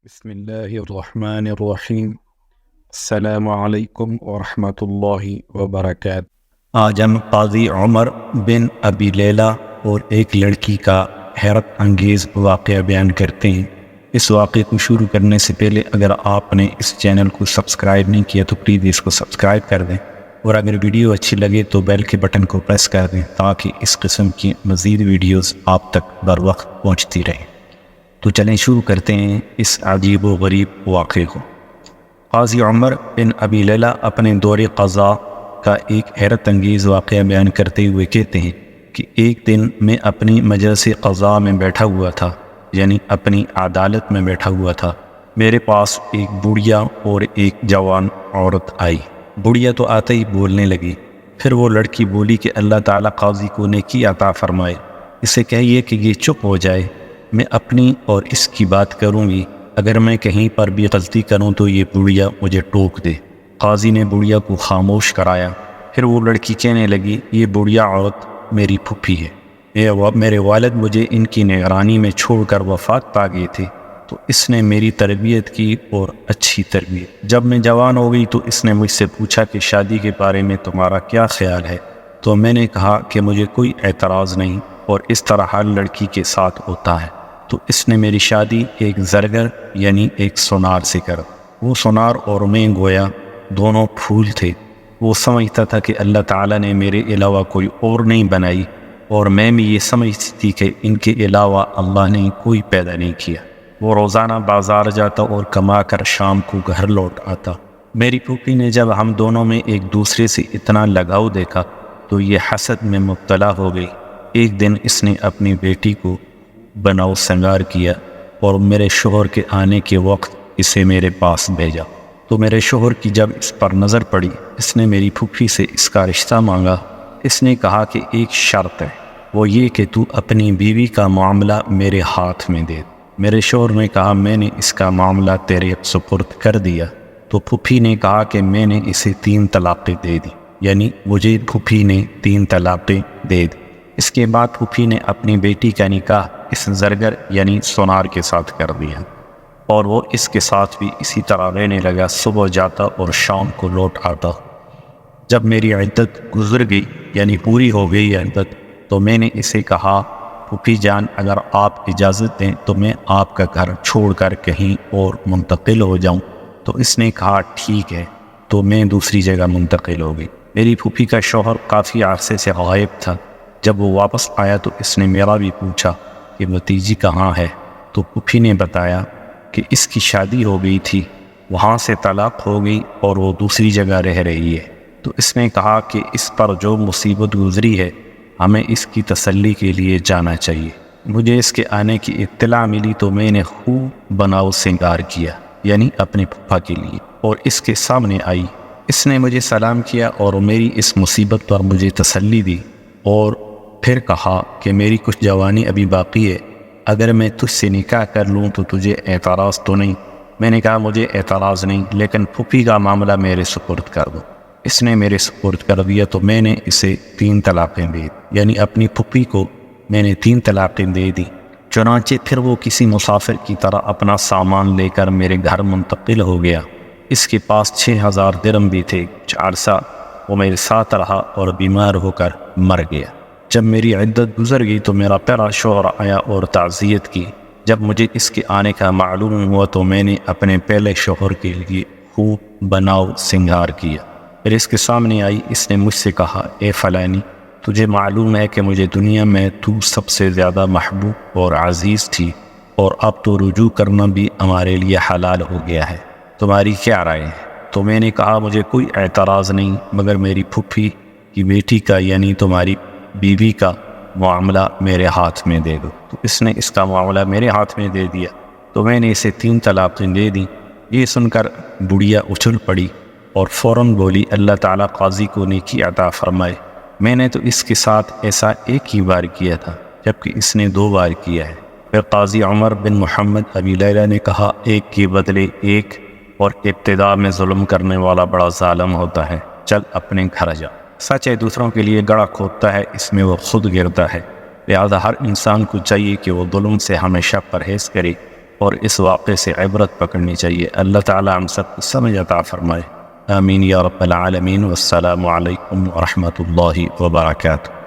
بسم اللہ الرحمن الرحیم۔ السلام علیکم ورحمۃ اللہ وبرکاتہ۔ آج ہم قاضی عمر بن ابی لیلہ اور ایک لڑکی کا حیرت انگیز واقعہ بیان کرتے ہیں۔ اس واقعے کو شروع کرنے سے پہلے اگر آپ نے اس چینل کو سبسکرائب نہیں کیا تو پلیز اس کو سبسکرائب کر دیں، اور اگر ویڈیو اچھی لگے تو بیل کے بٹن کو پریس کر دیں تاکہ اس قسم کی مزید ویڈیوز آپ تک بر وقت پہنچتی رہیں۔ تو چلیں شروع کرتے ہیں اس عجیب و غریب واقعے کو۔ قاضی عمر بن ابی لیلہ اپنے دور قضاء کا ایک حیرت انگیز واقعہ بیان کرتے ہوئے کہتے ہیں کہ ایک دن میں اپنی مجلس قضاء میں بیٹھا ہوا تھا، یعنی اپنی عدالت میں بیٹھا ہوا تھا۔ میرے پاس ایک بوڑھیا اور ایک جوان عورت آئی۔ بوڑھیا تو آتے ہی بولنے لگی، پھر وہ لڑکی بولی کہ اللہ تعالیٰ قاضی کو نیکی عطا فرمائے، اسے کہیے کہ یہ چپ ہو جائے، میں اپنی اور اس کی بات کروں گی، اگر میں کہیں پر بھی غلطی کروں تو یہ بوڑھیا مجھے ٹوک دے۔ قاضی نے بوڑھیا کو خاموش کرایا۔ پھر وہ لڑکی کہنے لگی، یہ بوڑھیا عورت میری پھوپھی ہے، میرے والد مجھے ان کی نگرانی میں چھوڑ کر وفات پا گئے تھے، تو اس نے میری تربیت کی اور اچھی تربیت۔ جب میں جوان ہو گئی تو اس نے مجھ سے پوچھا کہ شادی کے بارے میں تمہارا کیا خیال ہے، تو میں نے کہا کہ مجھے کوئی اعتراض نہیں، اور اس طرح ہر لڑکی کے ساتھ ہوتا ہے۔ تو اس نے میری شادی ایک زرگر یعنی ایک سونار سے کر۔ وہ سونار اور میں گویا دونوں پھول تھے۔ وہ سمجھتا تھا کہ اللہ تعالیٰ نے میرے علاوہ کوئی اور نہیں بنائی، اور میں بھی یہ سمجھتی تھی کہ ان کے علاوہ اللہ نے کوئی پیدا نہیں کیا۔ وہ روزانہ بازار جاتا اور کما کر شام کو گھر لوٹ آتا۔ میری پھوپھی نے جب ہم دونوں میں ایک دوسرے سے اتنا لگاؤ دیکھا تو یہ حسد میں مبتلا ہو گئی۔ ایک دن اس نے اپنی بیٹی کو بناؤ سنگار کیا اور میرے شوہر کے آنے کے وقت اسے میرے پاس بھیجا۔ تو میرے شوہر کی جب اس پر نظر پڑی، اس نے میری پھوپھی سے اس کا رشتہ مانگا۔ اس نے کہا کہ ایک شرط ہے، وہ یہ کہ تو اپنی بیوی کا معاملہ میرے ہاتھ میں دے۔ میرے شوہر نے کہا میں نے اس کا معاملہ تیرے سپرد کر دیا۔ تو پھوپھی نے کہا کہ میں نے اسے 3 طلاقیں دے دی، یعنی مجھے پھوپھی نے 3 طلاقیں دے دی۔ اس کے بعد پھوپھی نے اپنی بیٹی کا نکاح اس زرگر یعنی سونار کے ساتھ کر دیا، اور وہ اس کے ساتھ بھی اسی طرح رہنے لگا۔ صبح جاتا اور شام کو لوٹ آتا۔ جب میری عدت گزر گئی یعنی پوری ہو گئی عدت، تو میں نے اسے کہا پھوپھی جان اگر آپ اجازت دیں تو میں آپ کا گھر چھوڑ کر کہیں اور منتقل ہو جاؤں۔ تو اس نے کہا ٹھیک ہے، تو میں دوسری جگہ منتقل ہو گئی۔ میری پھوپھی کا شوہر کافی عرصے سے غائب تھا۔ جب وہ واپس آیا تو اس نے میرا بھی پوچھا کہ بھتیجی کہاں ہے، تو پھوپھی نے بتایا کہ اس کی شادی ہو گئی تھی، وہاں سے طلاق ہو گئی اور وہ دوسری جگہ رہ رہی ہے۔ تو اس نے کہا کہ اس پر جو مصیبت گزری ہے ہمیں اس کی تسلی کے لیے جانا چاہیے۔ مجھے اس کے آنے کی اطلاع ملی تو میں نے خوب بناؤ سنگار کیا، یعنی اپنے پھوپھا کے لیے، اور اس کے سامنے آئی۔ اس نے مجھے سلام کیا اور میری اس مصیبت پر مجھے تسلی دی، اور پھر کہا کہ میری کچھ جوانی ابھی باقی ہے، اگر میں تجھ سے نکاح کر لوں تو تجھے اعتراض تو نہیں؟ میں نے کہا مجھے اعتراض نہیں، لیکن پھوپھی کا معاملہ میرے سپرد کر دو۔ اس نے میرے سپرد کر دیا تو میں نے اسے 3 طلاقیں دے دی، یعنی اپنی پھوپھی کو میں نے 3 طلاقیں دے دی۔ چنانچہ پھر وہ کسی مسافر کی طرح اپنا سامان لے کر میرے گھر منتقل ہو گیا۔ اس کے پاس 6000 درہم بھی تھے۔ کچھ عرصہ وہ میرے ساتھ رہا اور بیمار ہو کر مر گیا۔ جب میری عدت گزر گئی تو میرا پیارا شوہر آیا اور تعزیت کی۔ جب مجھے اس کے آنے کا معلوم ہوا تو میں نے اپنے پہلے شوہر کے لیے خوب بناؤ سنگار کیا۔ پھر اس کے سامنے آئی۔ اس نے مجھ سے کہا اے فلانی، تجھے معلوم ہے کہ مجھے دنیا میں تو سب سے زیادہ محبوب اور عزیز تھی، اور اب تو رجوع کرنا بھی ہمارے لیے حلال ہو گیا ہے، تمہاری کیا رائے ہے؟ تو میں نے کہا مجھے کوئی اعتراض نہیں، مگر میری پھوپھی کی بیٹی کا یعنی تمہاری بیوی کا معاملہ میرے ہاتھ میں دے دو۔ تو اس نے اس کا معاملہ میرے ہاتھ میں دے دیا، تو میں نے اسے 3 طلاقیں دے دیں۔ یہ سن کر بڑھیا اچھل پڑی اور فوراً بولی اللہ تعالیٰ قاضی کو نیکی عطا فرمائے، میں نے تو اس کے ساتھ ایسا ایک ہی بار کیا تھا، جبکہ اس نے 2 بار کیا ہے۔ پھر قاضی عمر بن محمد ابی لیلہ نے کہا ایک کے بدلے ایک، اور ابتدا میں ظلم کرنے والا بڑا ظالم ہوتا ہے، چل اپنے گھر جا۔ سچ ہے دوسروں کے لیے گڑھا کھودتا ہے، اس میں وہ خود گرتا ہے، لہذا ہر انسان کو چاہیے کہ وہ ظلم سے ہمیشہ پرہیز کرے اور اس واقعے سے عبرت پکڑنی چاہیے۔ اللہ تعالی ہم سب کو سمجھ عطا فرمائے، آمین یا رب العالمین۔ والسلام علیکم ورحمۃ اللہ وبرکاتہ۔